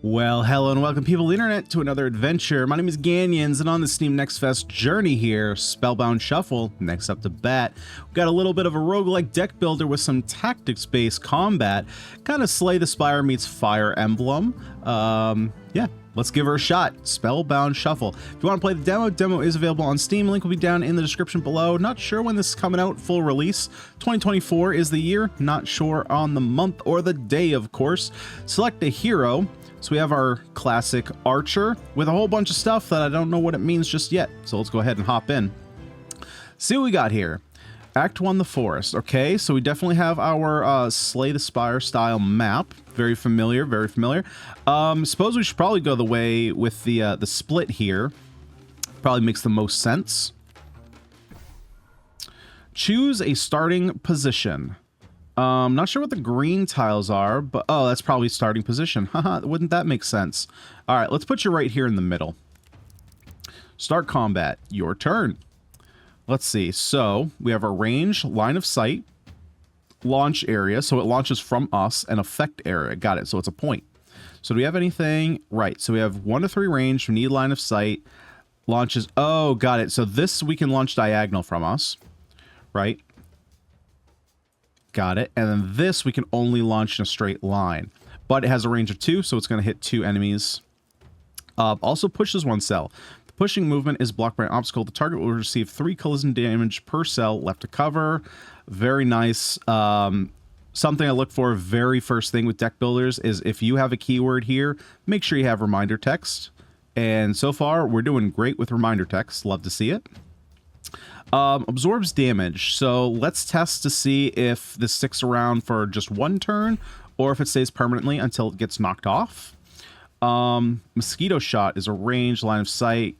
Well, hello and welcome people of the internet to another adventure. My name is Ganyonz, and on the Steam Next Fest journey here, Spellbound Shuffle, next up to bat. We've got a little bit of a roguelike deck builder with some tactics-based combat. Kind of Slay the Spire meets Fire Emblem. Yeah, let's give her a shot. Spellbound Shuffle. If you want to play the demo is available on Steam. Link will be down in the description below. Not sure when this is coming out, full release. 2024 is the year. Not sure on the month or the day, of course. Select a hero. So we have our classic archer with a whole bunch of stuff that I don't know what it means just yet. So let's go ahead and hop in. See what we got here. Act 1, the forest. Okay, so we definitely have our Slay the Spire style map. Very familiar, very familiar. Suppose we should probably go the way with the split here. Probably makes the most sense. Choose a starting position. Not sure what the green tiles are, but oh, that's probably starting position. Haha, wouldn't that make sense? All right, let's put you right here in the middle. Start combat. Your turn. Let's see. So we have our range, line of sight, launch area. So it launches from us, and effect area. Got it. So it's a point. So do we have anything? Right. So we have 1 to 3 range. We need line of sight. Launches. Oh, got it. So this we can launch diagonal from us. Right. Got it. And then this we can only launch in a straight line. But it has a range of 2, so it's going to hit 2 enemies. Also pushes 1 cell. The pushing movement is blocked by an obstacle. The target will receive 3 collision damage per cell left to cover. Very nice. Something I look for very first thing with deck builders is if you have a keyword here, make sure you have reminder text. And so far, we're doing great with reminder text. Love to see it. Absorbs damage, so let's test to see if this sticks around for just 1 turn or if it stays permanently until it gets knocked off. Mosquito shot is a range line of sight.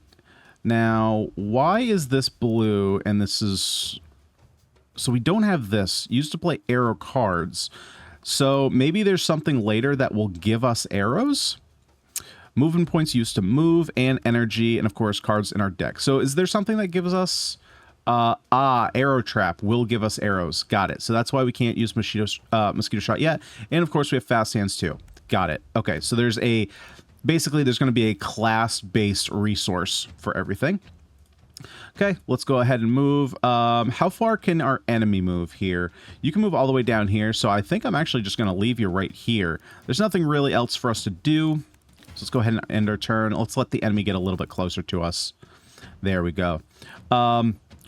Now, why is this blue and this is... So we don't have this. Used to play arrow cards. So maybe there's something later that will give us arrows. Movement points used to move, and energy, and of course cards in our deck. So is there something that gives us... arrow trap will give us arrows. Got it. So that's why we can't use mosquito shot yet. And of course we have fast hands too. Got it. Okay, so there's basically there's going to be a class-based resource for everything. Okay, let's go ahead and move. How far can our enemy move here? You can move all the way down here, so I think I'm actually just going to leave you right here. There's nothing really else for us to do. So let's go ahead and end our turn. Let's let the enemy get a little bit closer to us. There we go.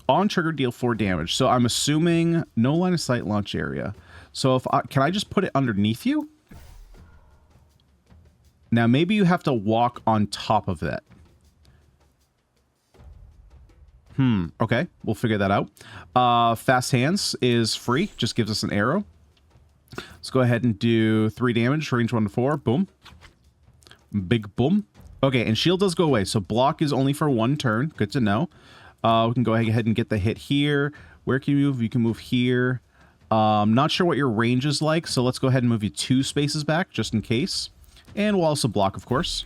On trigger, deal 4 damage. So I'm assuming no line of sight launch area. So if can I just put it underneath you? Now maybe you have to walk on top of it. Okay, we'll figure that out. Fast hands is free, just gives us an arrow. Let's go ahead and do 3 damage, range 1 to 4. Boom. Big boom. Okay, and shield does go away. So block is only for 1 turn. Good to know. We can go ahead and get the hit here. Where can you move? You can move here. Not sure what your range is like, so let's go ahead and move you 2 spaces back, just in case. And we'll also block, of course.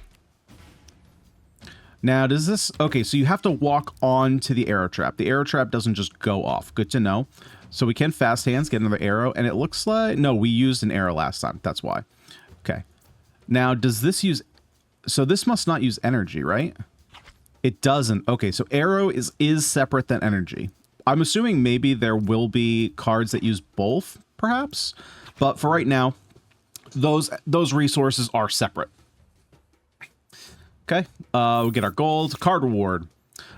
Now, does this... Okay, so you have to walk on to the arrow trap. The arrow trap doesn't just go off. Good to know. So we can fast hands, get another arrow, and it looks like... No, we used an arrow last time. That's why. Okay. Now, does this use... So this must not use energy, right? It doesn't. Okay, so arrow is separate than energy. I'm assuming maybe there will be cards that use both, perhaps. But for right now, those resources are separate. Okay, we'll get our gold. Card reward.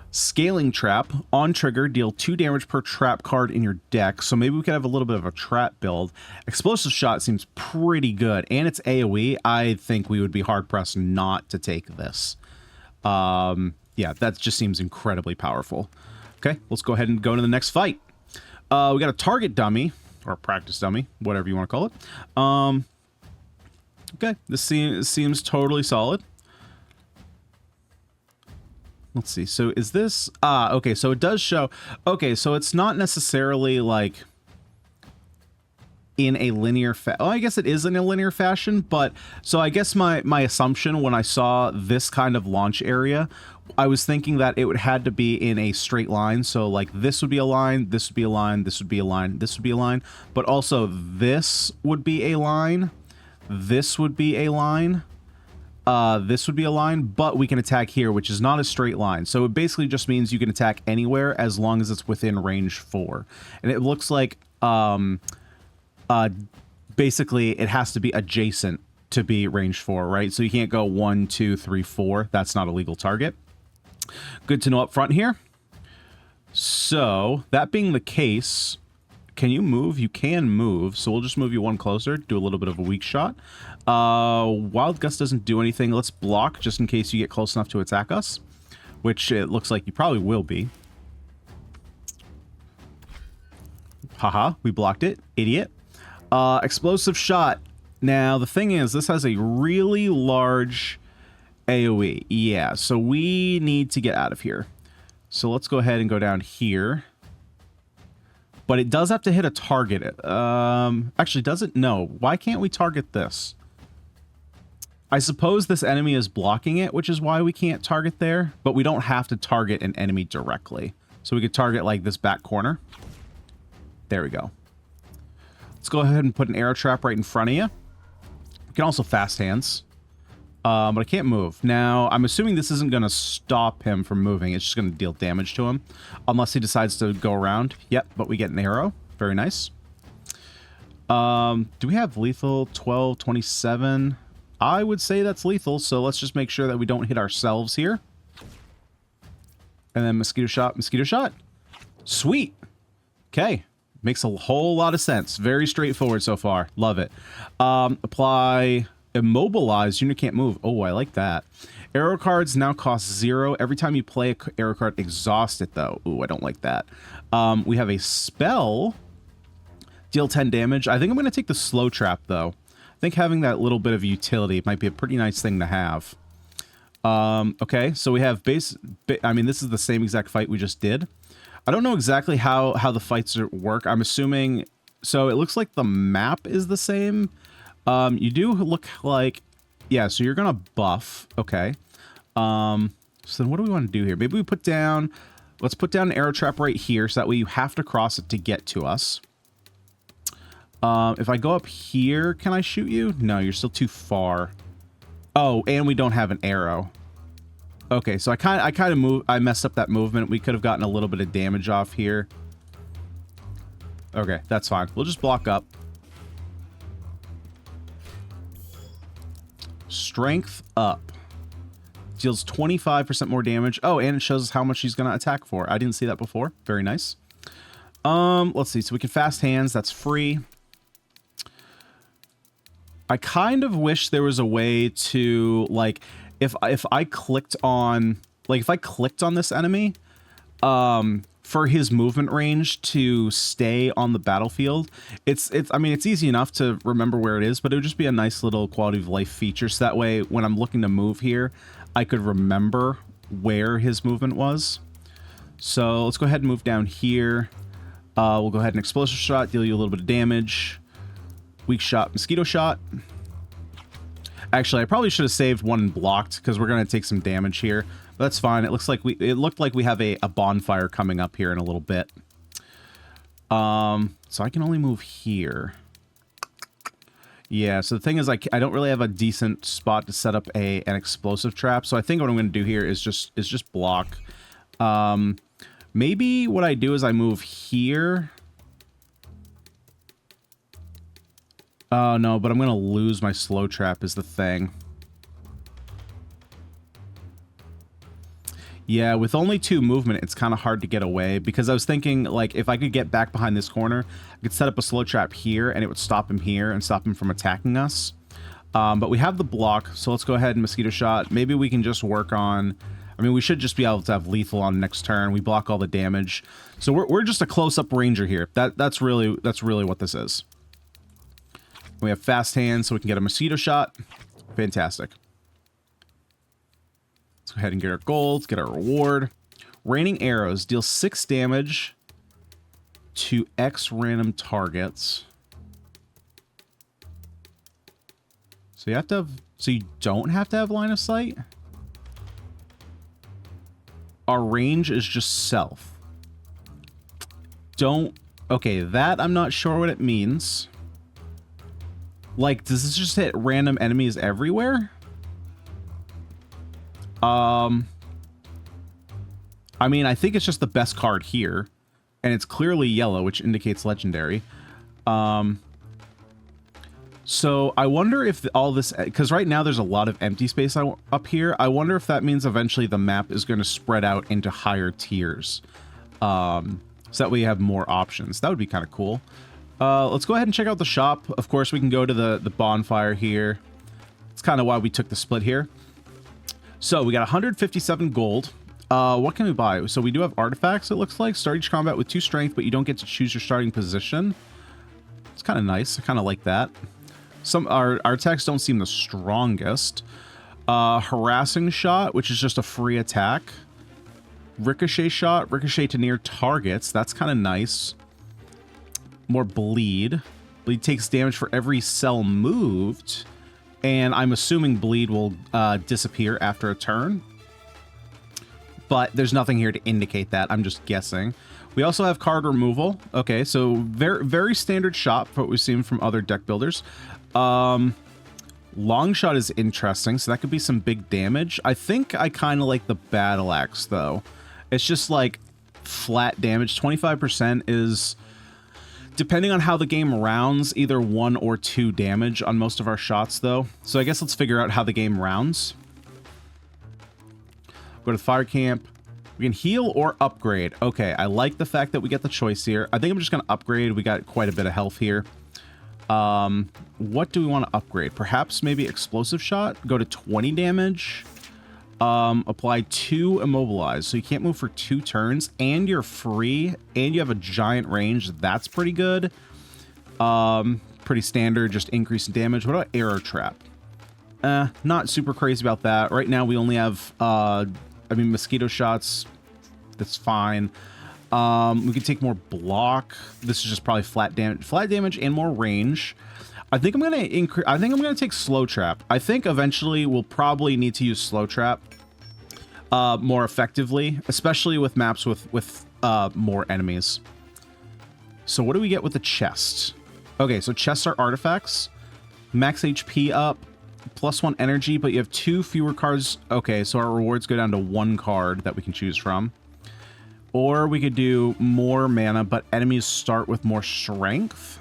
Scaling trap. On trigger, deal 2 damage per trap card in your deck. So maybe we could have a little bit of a trap build. Explosive shot seems pretty good. And it's AoE. I think we would be hard-pressed not to take this. Yeah, that just seems incredibly powerful. Okay, let's go ahead and go to the next fight. We got a target dummy, or practice dummy, whatever you want to call it. Okay, this seems totally solid. Let's see, so is this... okay, so it does show... Okay, so it's not necessarily, like, in a linear... Oh, I guess it is in a linear fashion, but... So I guess my assumption when I saw this kind of launch area... I was thinking that it would had to be in a straight line. So like this would be a line, this would be a line, this would be a line, this would be a line. But also this would be a line. This would be a line. this would be a line, but we can attack here, which is not a straight line. So it basically just means you can attack anywhere as long as it's within range 4. And it looks like basically it has to be adjacent to be range 4, right? So you can't go 1, 2, 3, 4. That's not a legal target. Good to know up front here. So that being the case, can you move? You can move. So we'll just move you one closer, do a little bit of a weak shot. Wild Gust doesn't do anything. Let's block just in case you get close enough to attack us, which it looks like you probably will be. Haha, we blocked it. Idiot. Explosive shot. Now, the thing is, this has a really large AoE. Yeah, so we need to get out of here. So let's go ahead and go down here. But it does have to hit a target. Actually, does it? No. Why can't we target this? I suppose this enemy is blocking it, which is why we can't target there. But we don't have to target an enemy directly. So we could target, like, this back corner. There we go. Let's go ahead and put an arrow trap right in front of you. You can also fast hands. But I can't move. Now, I'm assuming this isn't going to stop him from moving. It's just going to deal damage to him. Unless he decides to go around. Yep, but we get an arrow. Very nice. Do we have lethal? 12, 27. I would say that's lethal, so let's just make sure that we don't hit ourselves here. And then mosquito shot, mosquito shot. Sweet. Okay. Makes a whole lot of sense. Very straightforward so far. Love it. Apply immobilize. Unit can't move. Oh, I like that. Arrow cards now cost 0. Every time you play a arrow card, exhaust it, though. Ooh, I don't like that. We have a spell. Deal 10 damage. I think I'm going to take the slow trap, though. I think having that little bit of utility might be a pretty nice thing to have. Okay, so we have base... I mean, this is the same exact fight we just did. I don't know exactly how the fights work. I'm assuming... So it looks like the map is the same. You do look like... Yeah, so you're going to buff. Okay. So then what do we want to do here? Maybe we put down... Let's put down an arrow trap right here, so that way you have to cross it to get to us. If I go up here, can I shoot you? No, you're still too far. Oh, and we don't have an arrow. Okay, so I messed up that movement. We could have gotten a little bit of damage off here. Okay, that's fine. We'll just block up. Strength up. Deals 25% more damage. Oh, and it shows us how much she's going to attack for. I didn't see that before. Very nice. Let's see. So we can fast hands. That's free. I kind of wish there was a way to, like, if I clicked on, like, if I clicked on this enemy, for his movement range to stay on the battlefield, I mean, it's easy enough to remember where it is, but it would just be a nice little quality of life feature. So that way, when I'm looking to move here, I could remember where his movement was. So let's go ahead and move down here. We'll go ahead and explosive shot, deal you a little bit of damage. Weak shot, mosquito shot. Actually, I probably should have saved one and blocked because we're going to take some damage here. But that's fine. It looks like it looked like we have a bonfire coming up here in a little bit. So I can only move here. Yeah, so the thing is, I don't really have a decent spot to set up an explosive trap. So I think what I'm going to do here is just block. Maybe what I do is I move here. Oh, no, but I'm going to lose my slow trap is the thing. Yeah, with only 2 movement, it's kind of hard to get away. Because I was thinking, like, if I could get back behind this corner, I could set up a slow trap here, and it would stop him here and stop him from attacking us. But we have the block, so let's go ahead and mosquito shot. Maybe we can just work on... I mean, we should just be able to have lethal on next turn. We block all the damage. So we're just a close-up ranger here. That's really what this is. We have fast hands, so we can get a mosquito shot. Fantastic. Let's go ahead and get our gold, get our reward. Raining arrows deal 6 damage to X random targets. So you have to have... So you don't have to have line of sight? Our range is just self. Don't... Okay, that I'm not sure what it means. Like, does this just hit random enemies everywhere? I mean, I think it's just the best card here. And it's clearly yellow, which indicates legendary. So I wonder if all this... Because right now there's a lot of empty space up here. I wonder if that means eventually the map is going to spread out into higher tiers. So that way you have more options. That would be kind of cool. Let's go ahead and check out the shop. Of course, we can go to the bonfire here. It's kind of why we took the split here. So we got 157 gold. What can we buy? So we do have artifacts, it looks like. Start each combat with 2 strength, but you don't get to choose your starting position. It's kind of nice. I kind of like that. Our attacks don't seem the strongest. Harassing shot, which is just a free attack. Ricochet shot, ricochet to near targets. That's kind of nice. More bleed. Bleed takes damage for every cell moved. And I'm assuming bleed will disappear after a turn. But there's nothing here to indicate that. I'm just guessing. We also have card removal. Okay, so very, very standard shot for what we've seen from other deck builders. Long shot is interesting, so that could be some big damage. I think I kind of like the battle axe, though. It's just like flat damage. 25% is, depending on how the game rounds, either 1 or 2 damage on most of our shots, though. So I guess let's figure out how the game rounds. Go to the fire camp. We can heal or upgrade. Okay, I like the fact that we get the choice here. I think I'm just going to upgrade. We got quite a bit of health here. What do we want to upgrade? Perhaps maybe explosive shot. Go to 20 damage. Apply 2 immobilize. So you can't move for 2 turns. And you're free. And you have a giant range. That's pretty good. Pretty standard. Just increase in damage. What about arrow trap? Not super crazy about that. Right now we only have... I mean, mosquito shots, that's fine. We can take more block. This is just probably flat damage and more range. I think I'm gonna increase. I think I'm gonna take slow trap. I think eventually we'll probably need to use slow trap more effectively, especially with maps with more enemies. So what do we get with the chest? Okay, so chests are artifacts. Max HP up. +1 energy, but you have 2 fewer cards. Okay, so our rewards go down to 1 card that we can choose from. Or we could do more mana, but enemies start with more strength.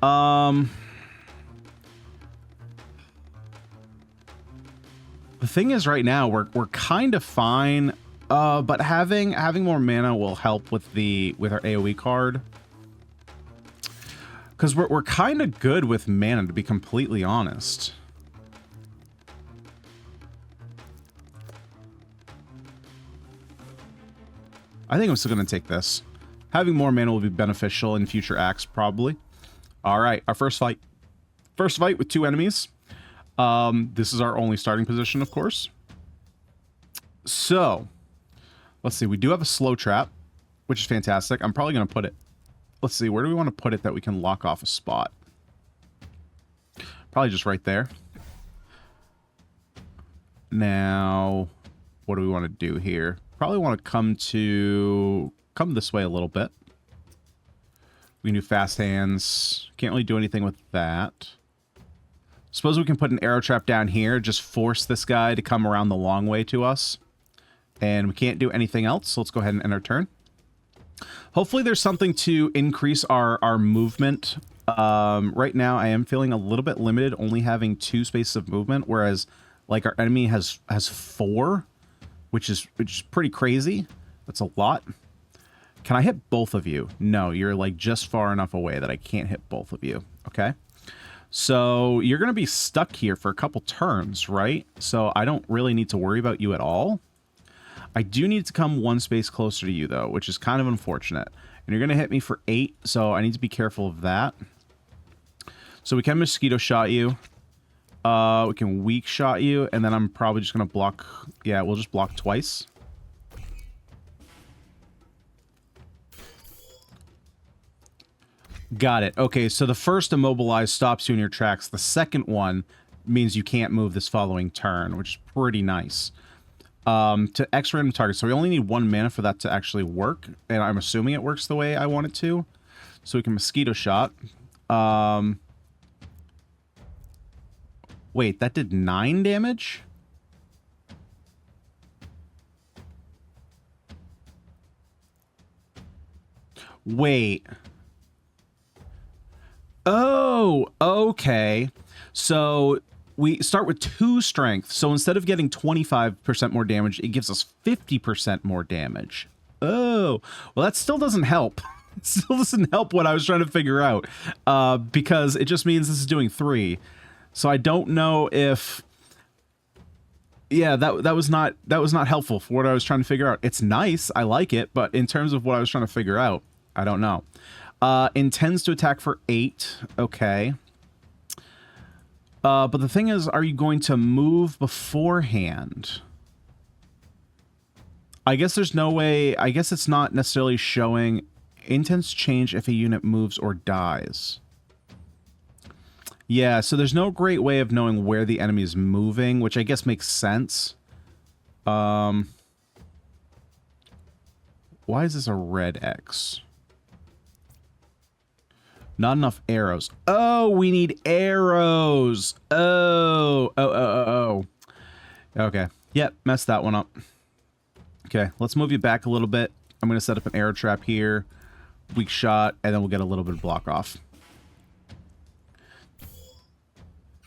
The thing is, right now we're kind of fine, but having more mana will help with our AoE card. Because we're kind of good with mana, to be completely honest. I think I'm still going to take this. Having more mana will be beneficial in future acts, probably. All right, our first fight. First fight with 2 enemies. This is our only starting position, of course. So, let's see. We do have a slow trap, which is fantastic. I'm probably going to put it... Let's see, where do we want to put it that we can lock off a spot? Probably just right there. Now, what do we want to do here? Probably want to come this way a little bit. We can do fast hands. Can't really do anything with that. Suppose we can put an arrow trap down here, just force this guy to come around the long way to us. And we can't do anything else, so let's go ahead and end our turn. Hopefully there's something to increase our movement. Right now I am feeling a little bit limited, only having 2 spaces of movement, whereas like our enemy has 4, which is pretty crazy. That's a lot. Can I hit both of you? No, you're like just far enough away that I can't hit both of you. Okay. So you're going to be stuck here for a couple turns, right? So I don't really need to worry about you at all. I do need to come 1 space closer to you, though, which is kind of unfortunate. And you're going to hit me for 8, so I need to be careful of that. So we can mosquito shot you. We can weak shot you, and then I'm probably just going to block... Yeah, we'll just block twice. Got it. Okay, so the first immobilize stops you in your tracks. The second one means you can't move this following turn, which is pretty nice. To X random target. So we only need 1 mana for that to actually work. And I'm assuming it works the way I want it to. So we can mosquito shot. Wait, that did 9 damage? Wait. Oh, okay. So we start with 2 strength. So instead of getting 25% more damage, it gives us 50% more damage. Oh, well, that still doesn't help. It still doesn't help what I was trying to figure out, because it just means this is doing 3. So I don't know if... Yeah, that was not helpful for what I was trying to figure out. It's nice, I like it, but in terms of what I was trying to figure out, I don't know. Intends to attack for 8. Okay. But the thing is, are you going to move beforehand? I guess there's no way... I guess it's not necessarily showing... Intents change if a unit moves or dies. Yeah, so there's no great way of knowing where the enemy is moving, which I guess makes sense. Why is this a red X? Not enough arrows. Oh, we need arrows. Oh. Okay. Yep, messed that one up. Okay, let's move you back a little bit. I'm going to set up an arrow trap here. Weak shot, and then we'll get a little bit of block off.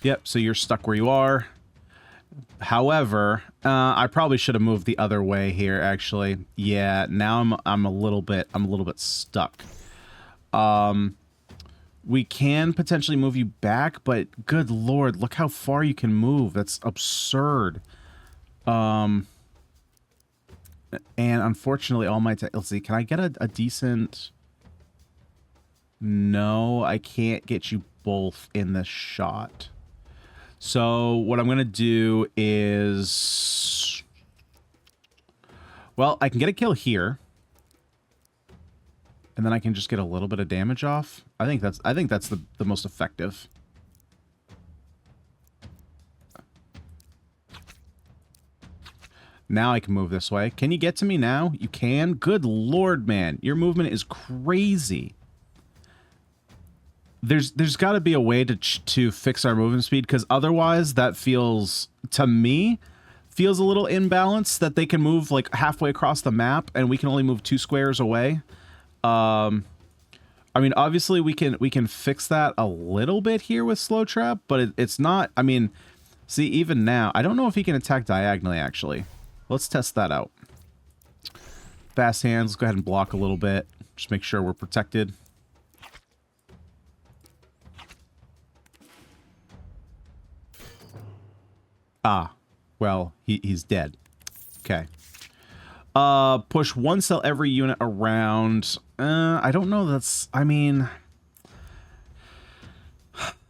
Yep, so you're stuck where you are. However, I probably should have moved the other way here, actually. Yeah, now I'm a little bit stuck. We can potentially move you back, but good lord, look how far you can move. That's absurd. And unfortunately, all my... Let's see, can I get a decent... No, I can't get you both in this shot. So what I'm going to do is... Well, I can get a kill here. And then I can just get a little bit of damage off. I think that's the most effective. Now I can move this way. Can you get to me now? You can? Good lord, man. Your movement is crazy. There's got to be a way to fix our movement speed, because otherwise that feels, to me, feels a little imbalanced, that they can move like halfway across the map and we can only move 2 squares away. I mean, obviously we can fix that a little bit here with Slow Trap, but it's not... I mean, see, even now, I don't know if he can attack diagonally, actually. Let's test that out. Fast hands, let's go ahead and block a little bit. Just make sure we're protected. Ah, well, he's dead. Okay. Push 1 cell every unit around. I don't know. That's... I mean...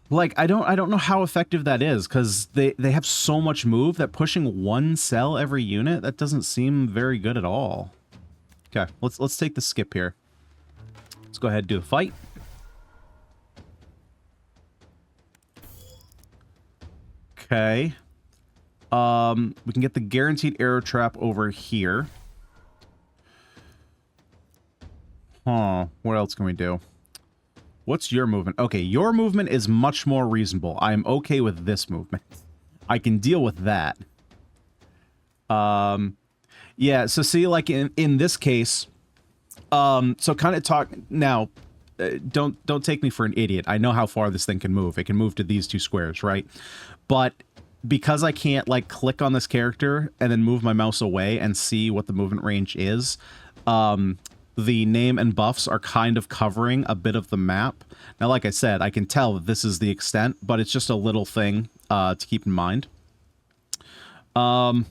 Like, I don't know how effective that is, because they have so much move that pushing 1 cell every unit, that doesn't seem very good at all. Okay, let's take the skip here. Let's go ahead and do the fight. Okay. We can get the guaranteed arrow trap over here. Huh, what else can we do? What's your movement? Okay, your movement is much more reasonable. I'm okay with this movement. I can deal with that. Yeah, so see, like in this case, so kind of talk now. Don't take me for an idiot. I know how far this thing can move. It can move to these 2 squares, right? But because I can't like click on this character and then move my mouse away and see what the movement range is, the name and buffs are kind of covering a bit of the map. Now, like I said, I can tell that this is the extent, but it's just a little thing to keep in mind. So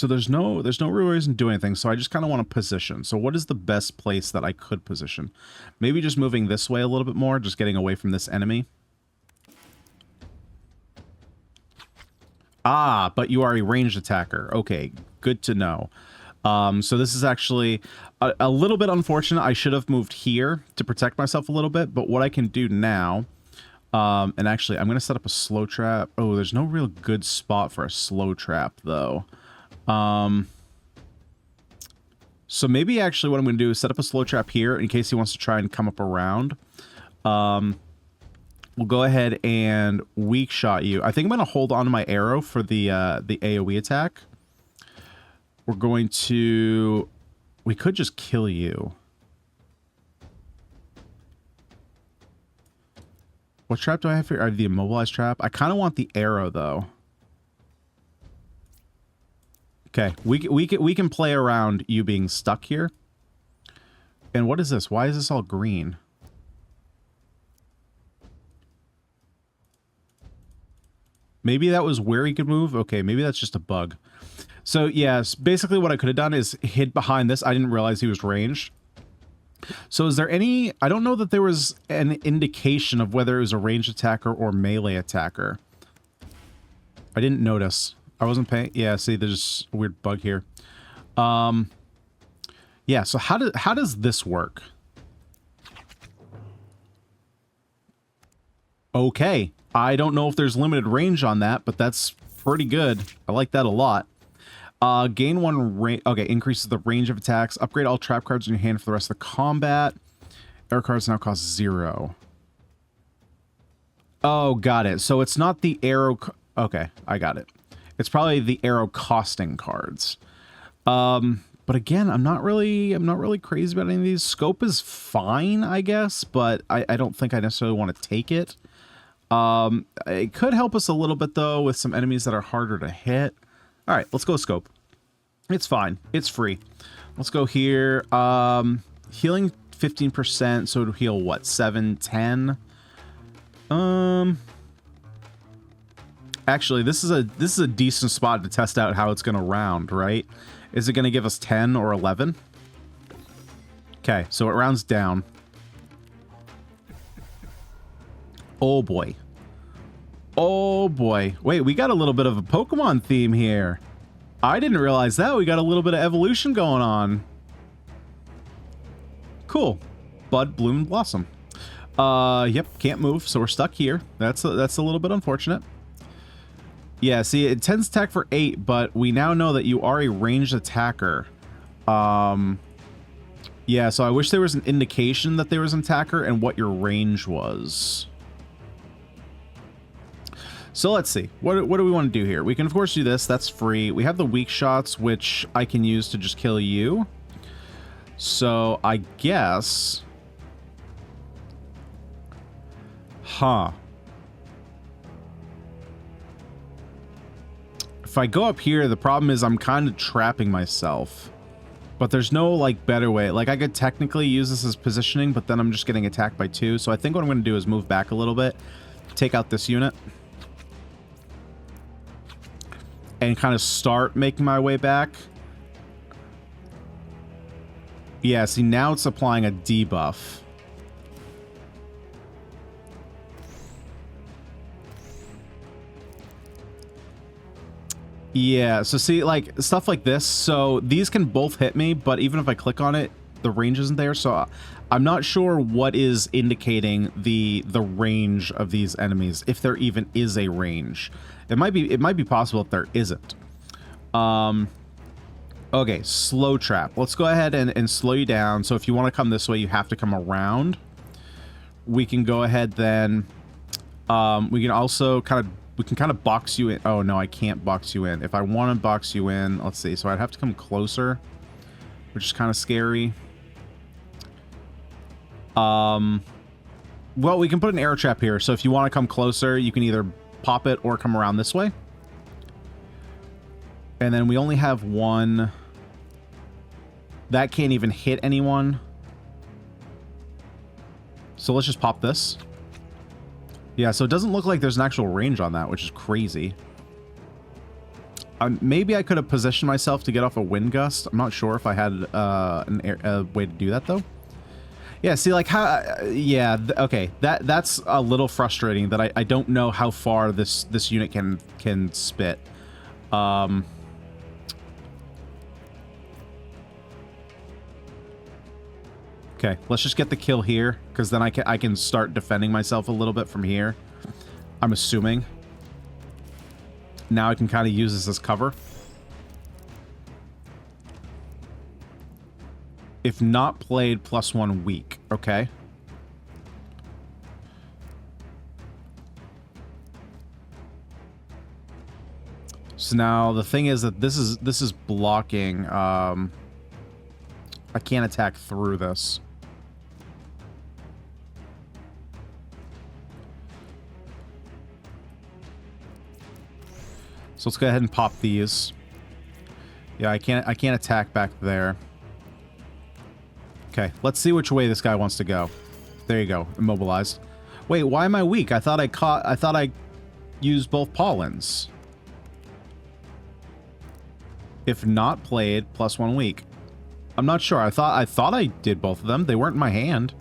there's no real reason to do anything, so I just kind of want to position. So what is the best place that I could position? Maybe just moving this way a little bit more, just getting away from this enemy. Ah, but you are a ranged attacker. Okay, good to know. So this is actually a little bit unfortunate. I should have moved here to protect myself a little bit, but what I can do now, and actually I'm going to set up a slow trap. Oh, there's no real good spot for a slow trap, though. So maybe actually what I'm going to do is set up a slow trap here in case he wants to try and come up around. we'll go ahead and weak shot you. I think I'm going to hold on to my arrow for the AoE attack. We're going to... We could just kill you. What trap do I have here? I have the immobilized trap. I kind of want the arrow, though. Okay, we can play around you being stuck here. And what is this? Why is this all green? Maybe that was where he could move? Okay, maybe that's just a bug. So, yes, basically what I could have done is hid behind this. I didn't realize he was ranged. So is there any... I don't know that there was an indication of whether it was a ranged attacker or melee attacker. I didn't notice. I wasn't paying... Yeah, see, there's a weird bug here. Yeah, so how does this work? Okay. I don't know if there's limited range on that, but that's pretty good. I like that a lot. Gain 1 range. Okay, increases the range of attacks. Upgrade all trap cards in your hand for the rest of the combat. Arrow cards now cost 0. Oh, got it. So it's not the arrow... Okay, I got it. It's probably the arrow costing cards. But again, I'm not really crazy about any of these. Scope is fine, I guess, but I don't think I necessarily want to take it. It could help us a little bit, though, with some enemies that are harder to hit. All right, let's go scope. It's fine. It's free. Let's go here. Healing 15%, so it'll heal, what, 7, 10? Actually, this is a decent spot to test out how it's going to round, right? Is it going to give us 10 or 11? Okay, so it rounds down. Oh, boy. Oh, boy. Wait, we got a little bit of a Pokemon theme here. I didn't realize that. We got a little bit of evolution going on. Cool. Bud, Bloom, Blossom. Yep, can't move, so we're stuck here. That's a little bit unfortunate. Yeah, see, it tends to attack for 8, but we now know that you are a ranged attacker. Yeah, so I wish there was an indication that there was an attacker and what your range was. So let's see. What do we want to do here? We can, of course, do this. That's free. We have the weak shots, which I can use to just kill you. So I guess... Huh. If I go up here, the problem is I'm kind of trapping myself. But there's no, like, better way. Like, I could technically use this as positioning, but then I'm just getting attacked by 2. So I think what I'm going to do is move back a little bit, take out this unit, and kind of start making my way back. Yeah, see, now it's applying a debuff. Yeah, so see, like, stuff like this. So these can both hit me, but even if I click on it, the range isn't there. So I'm not sure what is indicating the range of these enemies, if there even is a range. It might be possible if there isn't. Okay, slow trap. Let's go ahead and slow you down. So if you want to come this way, you have to come around. We can go ahead then. We can also kind of box you in. Oh, no, I can't box you in. If I want to box you in, let's see. So I'd have to come closer, which is kind of scary. Well, we can put an arrow trap here. So if you want to come closer, you can either pop it or come around this way. And then we only have one. That can't even hit anyone. So let's just pop this. Yeah, so it doesn't look like there's an actual range on that, which is crazy. Maybe I could have positioned myself to get off a wind gust. I'm not sure if I had a way to do that, though. Yeah, see, like, how... yeah, okay. That's a little frustrating that I don't know how far this unit can spit. Okay, let's just get the kill here, because then I can start defending myself a little bit from here. I'm assuming. Now I can kind of use this as cover. If not played, +1 weak. Okay. So now the thing is that this is blocking. I can't attack through this. So let's go ahead and pop these. Yeah, I can't attack back there. Okay, let's see which way this guy wants to go. There you go, immobilized. Wait, why am I weak? I thought I used both pollens. If not played, +1 weak. I'm not sure. I thought I did both of them. They weren't in my hand.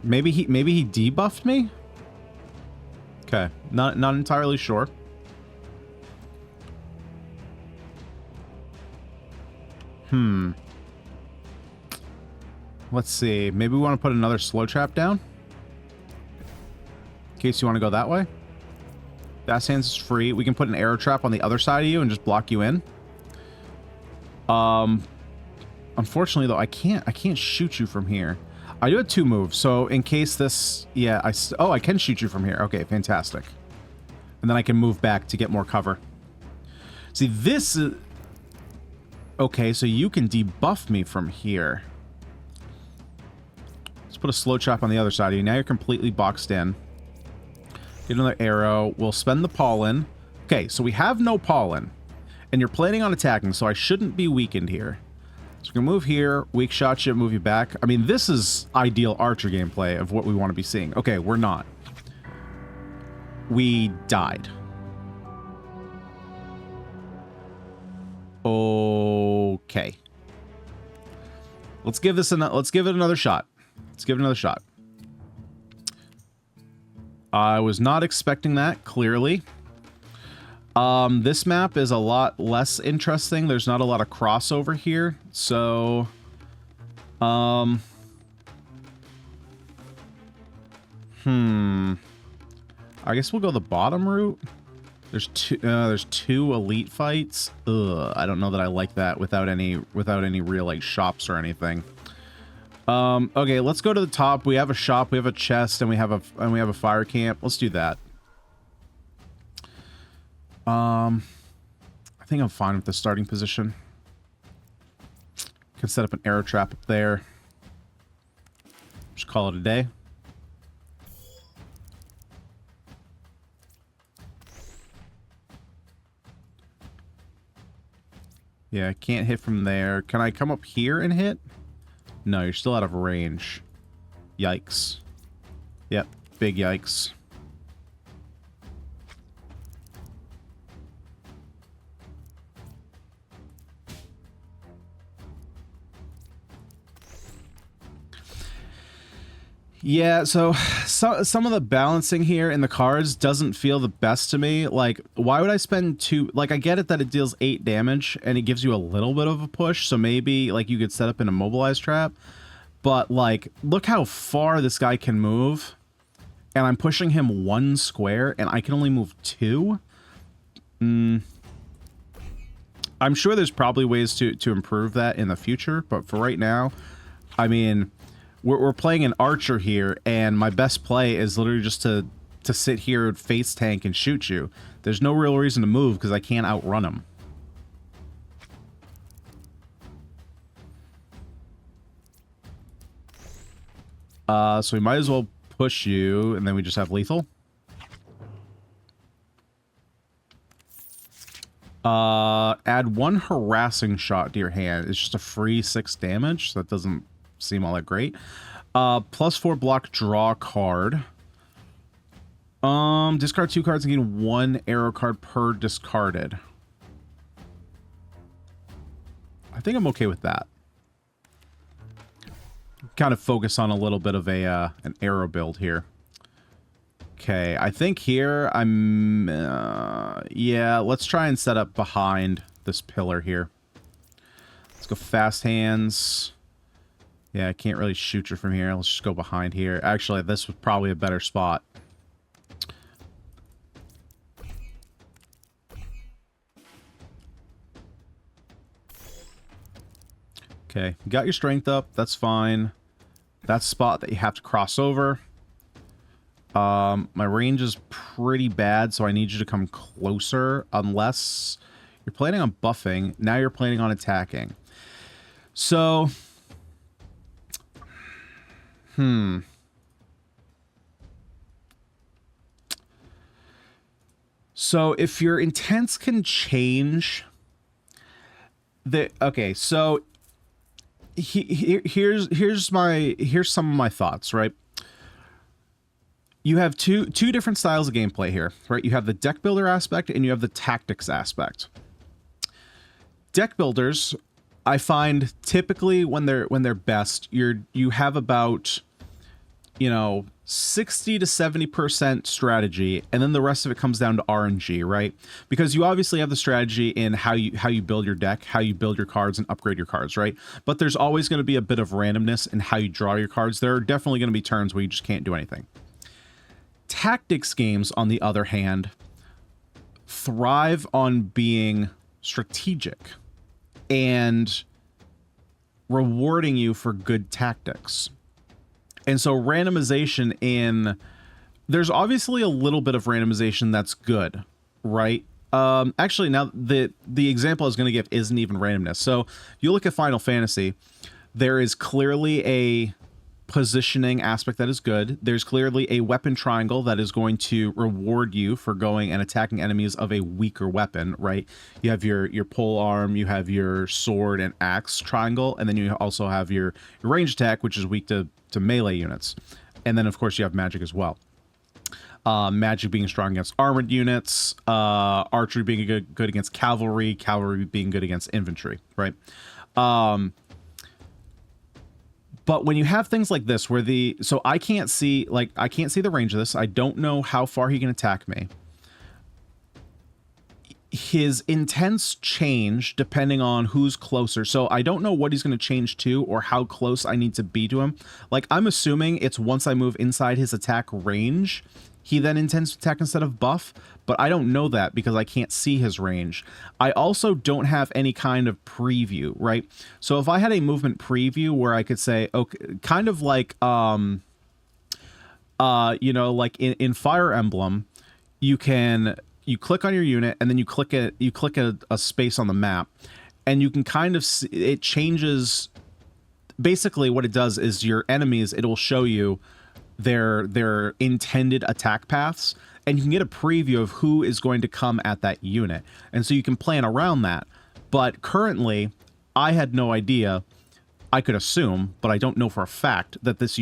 Maybe he debuffed me? Okay, not entirely sure. Let's see. Maybe we want to put another slow trap down? In case you want to go that way? Fast hands is free. We can put an arrow trap on the other side of you and just block you in. Unfortunately, though, I can't shoot you from here. I do have 2 moves, so in case this... Yeah, I can shoot you from here. Okay, fantastic. And then I can move back to get more cover. See, this is... Okay, so you can debuff me from here. Let's put a slow trap on the other side of you. Now you're completely boxed in. Get another arrow. We'll spend the pollen. Okay, so we have no pollen. And you're planning on attacking, so I shouldn't be weakened here. So we're going to move here, weak shot you, move you back. I mean, this is ideal archer gameplay of what we want to be seeing. Okay, we're not. We died. Okay. Let's give it another shot. Let's give it another shot. I was not expecting that, clearly. This map is a lot less interesting. There's not a lot of crossover here, so... I guess we'll go the bottom route. There's two elite fights. Ugh, I don't know that I like that without any real like shops or anything. Okay, let's go to the top. We have a shop, we have a chest, and we have a fire camp. Let's do that. I think I'm fine with the starting position. Can set up an arrow trap up there. Just call it a day. Yeah, I can't hit from there. Can I come up here and hit? No, you're still out of range. Yikes. Yep, big yikes. Yeah, so some of the balancing here in the cards doesn't feel the best to me. Like, why would I spend 2... Like, I get it that it deals 8 damage, and it gives you a little bit of a push, so maybe, like, you could set up an immobilized trap. But, like, look how far this guy can move, and I'm pushing him 1 square, and I can only move 2? I'm sure there's probably ways to improve that in the future, but for right now, I mean... We're playing an archer here, and my best play is literally just to sit here, face tank, and shoot you. There's no real reason to move, because I can't outrun him. So we might as well push you, and then we just have lethal. Add 1 harassing shot to your hand. It's just a free 6 damage, so that doesn't seem all that great. +4 block, draw card. Discard 2 cards and gain 1 arrow card per discarded. I think I'm okay with that. Kind of focus on a little bit of an arrow build here. Okay, I think here I'm... yeah, let's try and set up behind this pillar here. Let's go fast hands. Yeah, I can't really shoot you from here. Let's just go behind here. Actually, this was probably a better spot. Okay, you got your strength up. That's fine. That's a spot that you have to cross over. My range is pretty bad, so I need you to come closer, unless you're planning on buffing. Now you're planning on attacking. So, So if your intents can change, okay. So here's some of my thoughts. Right, you have two different styles of gameplay here. Right, you have the deck builder aspect and you have the tactics aspect. Deck builders, I find typically when they're best, you have about, you know, 60 to 70% strategy, and then the rest of it comes down to RNG, right? Because you obviously have the strategy in how you build your deck, how you build your cards and upgrade your cards, right? But there's always going to be a bit of randomness in how you draw your cards. There are definitely going to be turns where you just can't do anything. Tactics games, on the other hand, thrive on being strategic and rewarding you for good tactics. And so randomization there's obviously a little bit of randomization that's good, right? Actually, now the example I was going to give isn't even randomness. So you look at Final Fantasy, there is clearly a positioning aspect that is good. There's clearly a weapon triangle that is going to reward you for going and attacking enemies of a weaker weapon, right? You have your pole arm, you have your sword and axe triangle, and then you also have your range attack, which is weak to melee units. And then, of course, you have magic as well. Magic being strong against armored units, archery being good against cavalry being good against infantry, right? But when you have things like this where so I can't see the range of this. I don't know how far he can attack me. His intents change depending on who's closer. So I don't know what he's going to change to or how close I need to be to him. Like, I'm assuming it's once I move inside his attack range, he then intends to attack instead of buff, but I don't know that because I can't see his range. I also don't have any kind of preview, right? So if I had a movement preview where I could say, okay, kind of like, you know, like in Fire Emblem, you click on your unit and then you click a space on the map, and you can kind of see, it changes. Basically what it does is your enemies, it'll show you their intended attack paths, and you can get a preview of who is going to come at that unit, and so you can plan around that. But currently I had no idea. I could assume, but I don't know for a fact that this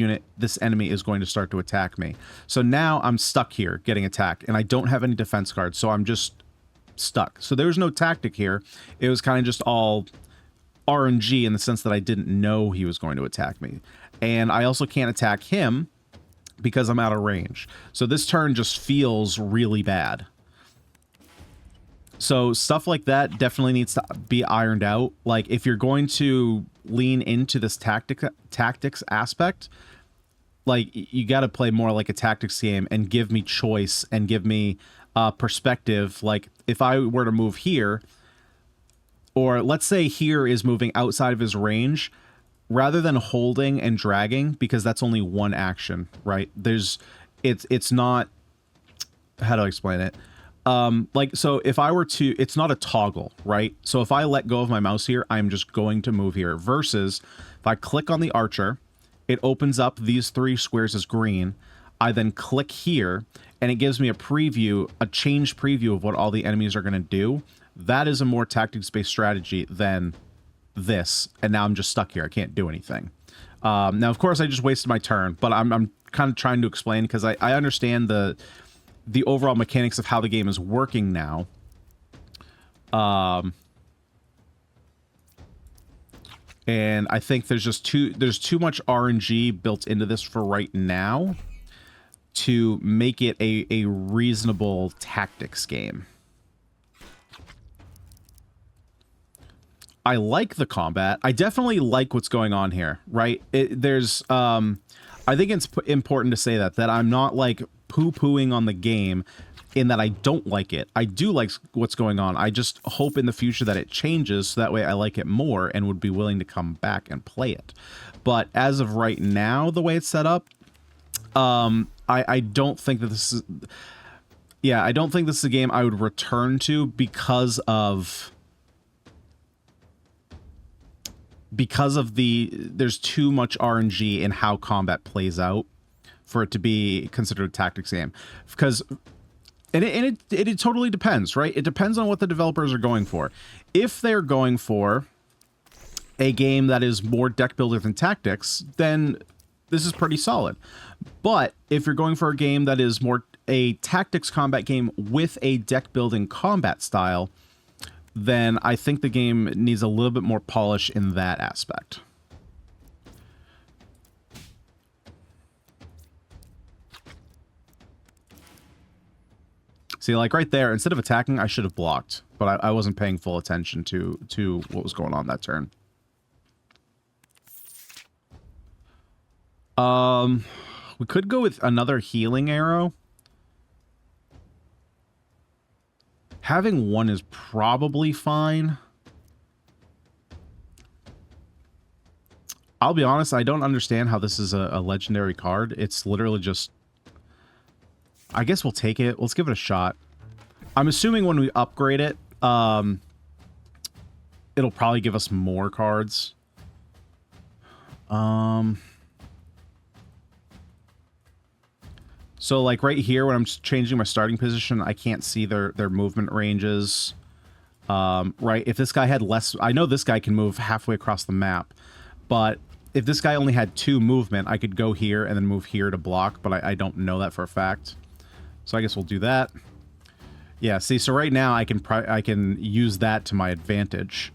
enemy is going to start to attack me. So now I'm stuck here getting attacked, and I don't have any defense cards, so I'm just stuck. So there was no tactic here. It was kind of just all RNG in the sense that I didn't know he was going to attack me. And I also can't attack him because I'm out of range. So this turn just feels really bad. So stuff like that definitely needs to be ironed out. Like, if you're going to lean into this tactics aspect, like, you got to play more like a tactics game and give me choice and give me perspective. Like, if I were to move here, or let's say here is moving outside of his range, rather than holding and dragging, because that's only one action, right? It's not, how do I explain it? Like, so if I were to, it's not a toggle, right? So if I let go of my mouse here, I'm just going to move here, versus if I click on the archer, it opens up these 3 squares as green. I then click here and it gives me a preview, a change preview of what all the enemies are going to do. That is a more tactics-based strategy than this. And now I'm just stuck here. I can't do anything. Now, of course, I just wasted my turn, but I'm kind of trying to explain, because I understand the overall mechanics of how the game is working now. And I think there's too much RNG built into this for right now to make it a reasonable tactics game. I like the combat. I definitely like what's going on here, right? I think it's important to say that I'm not like poo-pooing on the game in that I don't like it. I do like what's going on. I just hope in the future that it changes, so that way I like it more and would be willing to come back and play it. But as of right now, the way it's set up, I don't think that this is... Yeah, I don't think this is a game I would return to because of there's too much RNG in how combat plays out for it to be considered a tactics game. Because it totally depends, right? It depends on what the developers are going for. If they're going for a game that is more deck builder than tactics, then this is pretty solid. But if you're going for a game that is more a tactics combat game with a deck building combat style, then I think the game needs a little bit more polish in that aspect. See, like right there, instead of attacking, I should have blocked, but I wasn't paying full attention to what was going on that turn. We could go with another healing arrow. Having one is probably fine. I'll be honest, I don't understand how this is a legendary card. It's literally just... I guess we'll take it. Let's give it a shot. I'm assuming when we upgrade it, it'll probably give us more cards. So, like, right here, when I'm changing my starting position, I can't see their movement ranges. Right? If this guy had less... I know this guy can move halfway across the map, but if this guy only had 2 movement, I could go here and then move here to block, but I don't know that for a fact. So I guess we'll do that. Yeah, see, so right now I can use that to my advantage.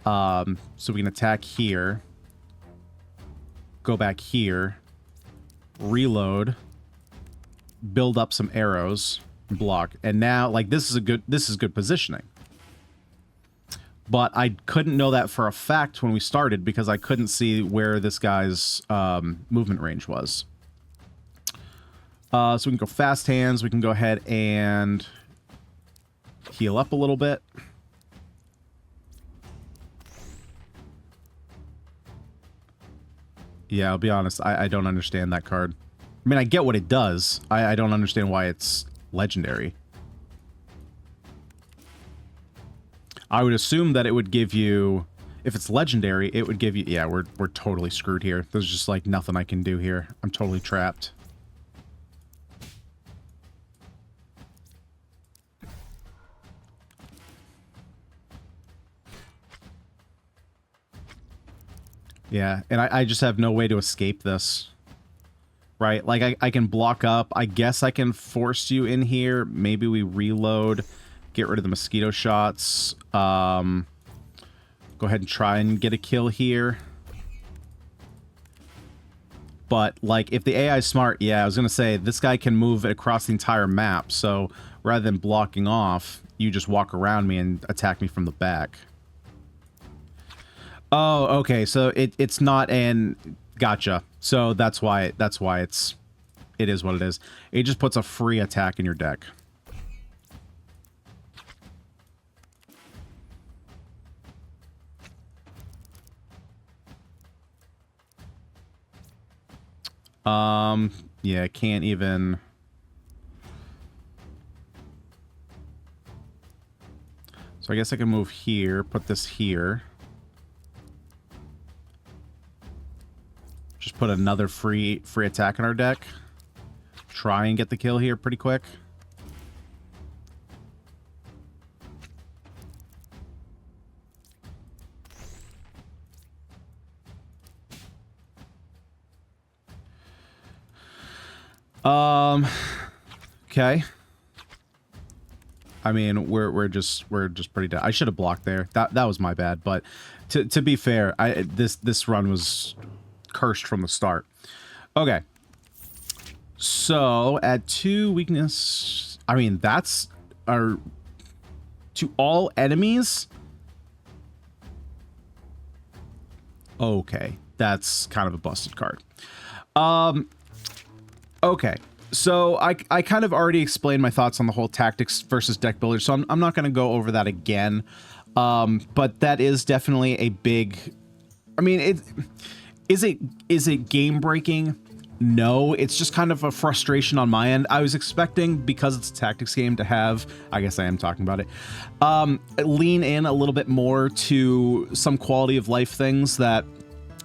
So we can attack here. Go back here. Reload. Build up some arrows, block, and now like this is good positioning. But I couldn't know that for a fact when we started because I couldn't see where this guy's movement range was. So we can go fast hands. We can go ahead and heal up a little bit. Yeah, I'll be honest. I don't understand that card. I mean, I get what it does. I don't understand why it's legendary. I would assume that it would give you... If it's legendary, it would give you... Yeah, we're totally screwed here. There's just, like, nothing I can do here. I'm totally trapped. Yeah, and I just have no way to escape this. Right? Like, I can block up. I guess I can force you in here. Maybe we reload. Get rid of the mosquito shots. Go ahead and try and get a kill here. But, like, if the AI is smart, yeah, I was going to say, this guy can move across the entire map. So, rather than blocking off, you just walk around me and attack me from the back. Oh, okay. So, it's not an... Gotcha. So that's why it is what it is. It just puts a free attack in your deck. Yeah, can't even... So I guess I can move here, put this here. Just put another free attack in our deck. Try and get the kill here pretty quick. Okay. I mean, we're just pretty dead. I should have blocked there. That was my bad, but to be fair, this run was cursed from the start. Okay. So, add 2 weakness. I mean, that's our... To all enemies? Okay. That's kind of a busted card. Okay. So, I kind of already explained my thoughts on the whole tactics versus deck builder, so I'm not going to go over that again. But that is definitely a big... I mean, Is it game breaking? know. It's just kind of a frustration on my end. I was expecting, because it's a tactics game, to have, I guess I am talking about it, lean in a little bit more to some quality of life things that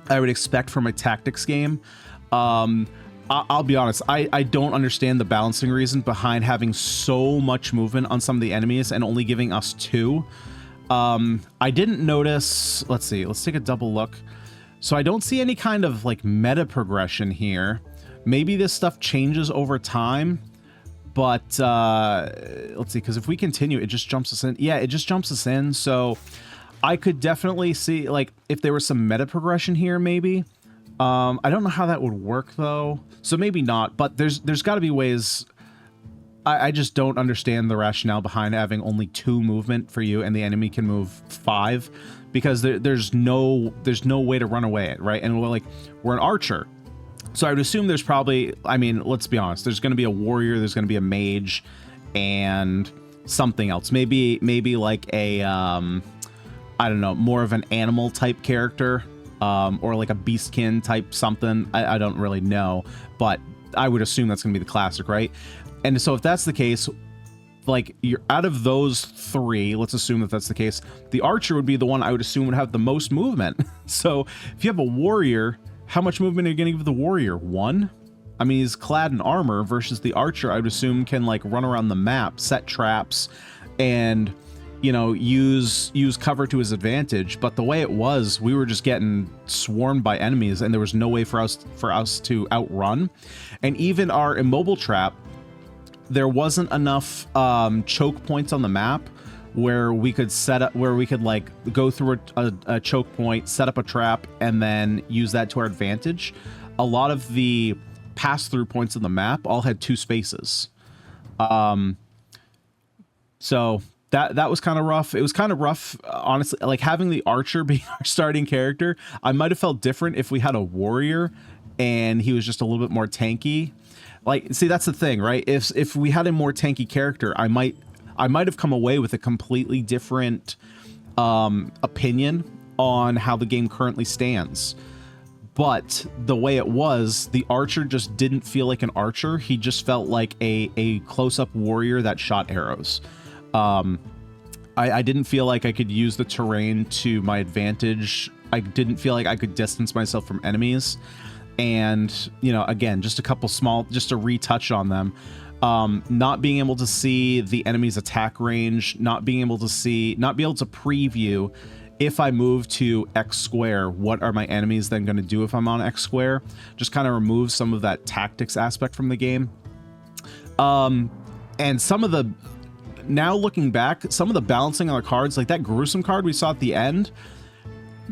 I would expect from a tactics game. I'll be honest, I don't understand the balancing reason behind having so much movement on some of the enemies and only giving us 2. I didn't notice, let's see, let's take a double look. So I don't see any kind of like meta progression here. Maybe this stuff changes over time, but let's see, because if we continue, it just jumps us in. Yeah, it just jumps us in. So I could definitely see like if there was some meta progression here, maybe. I don't know how that would work though. So maybe not, but there's got to be ways. I just don't understand the rationale behind having only 2 movement for you and the enemy can move 5, because there's no way to run away, right? And we're an archer, so I would assume there's probably, I mean, let's be honest, there's going to be a warrior, there's going to be a mage, and something else. Maybe like a I don't know, more of an animal type character, or like a beastkin type something. I don't really know, but I would assume that's going to be the classic, right? And so if that's the case, like, you're out of those 3, let's assume that that's the case, the archer would be the one I would assume would have the most movement. So if you have a warrior, how much movement are you going to give the warrior? 1? I mean, he's clad in armor, versus the archer, I would assume, can like run around the map, set traps, and, you know, use cover to his advantage. But the way it was, we were just getting swarmed by enemies, and there was no way for us to outrun. And even our immobile trap, there wasn't enough choke points on the map where we could like go through a choke point, set up a trap, and then use that to our advantage. A lot of the pass-through points on the map all had 2 spaces. So that was kind of rough. It was kind of rough, honestly, like having the archer be our starting character. I might have felt different if we had a warrior and he was just a little bit more tanky. Like, see, that's the thing, right? If we had a more tanky character, I might have come away with a completely different opinion on how the game currently stands. But the way it was, the archer just didn't feel like an archer. He just felt like a close-up warrior that shot arrows. I didn't feel like I could use the terrain to my advantage. I didn't feel like I could distance myself from enemies. And, you know, again, just a couple small, just to retouch on them, not being able to see the enemy's attack range, not be able to preview if I move to X square, what are my enemies then going to do if I'm on X square? Just kind of remove some of that tactics aspect from the game. And some of the, now looking back, some of the balancing on the cards, like that gruesome card we saw at the end,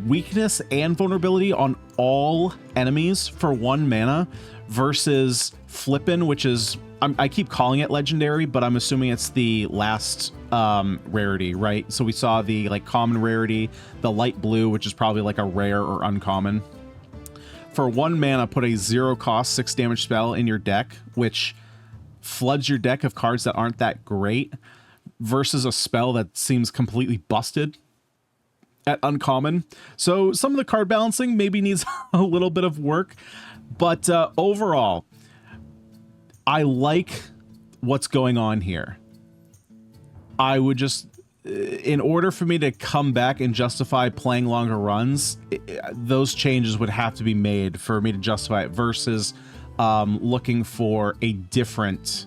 weakness and vulnerability on all enemies for 1 mana versus Flippin', which is, I keep calling it legendary, but I'm assuming it's the last rarity, right? So we saw the like common rarity, the light blue, which is probably like a rare or uncommon. For 1 mana, put a 0 cost 6 damage spell in your deck, which floods your deck of cards that aren't that great, versus a spell that seems completely busted at uncommon. So some of the card balancing maybe needs a little bit of work, but overall, I like what's going on here. I would just, in order for me to come back and justify playing longer runs, those changes would have to be made for me to justify it, versus looking for a different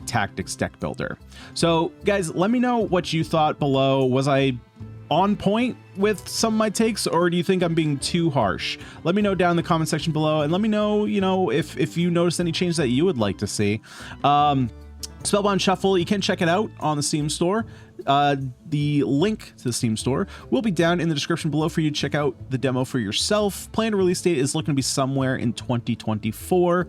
tactics deck builder. So guys, let me know what you thought below. Was I on point with some of my takes, or do you think I'm being too harsh? Let me know down in the comment section below, and let me know, you know, if you noticed any changes that you would like to see. Spellbound Shuffle, you can check it out on the Steam store. The link to the Steam store will be down in the description below for you to check out the demo for yourself. Planned release date is looking to be somewhere in 2024.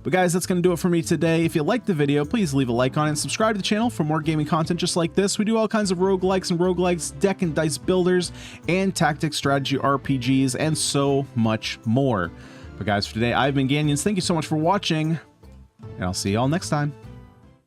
But guys, that's going to do it for me today. If you liked the video, please leave a like on it and subscribe to the channel for more gaming content just like this. We do all kinds of roguelikes and roguelites, deck and dice builders, and tactics, strategy, RPGs, and so much more. But guys, for today, I've been Ganyonz. Thank you so much for watching, and I'll see you all next time.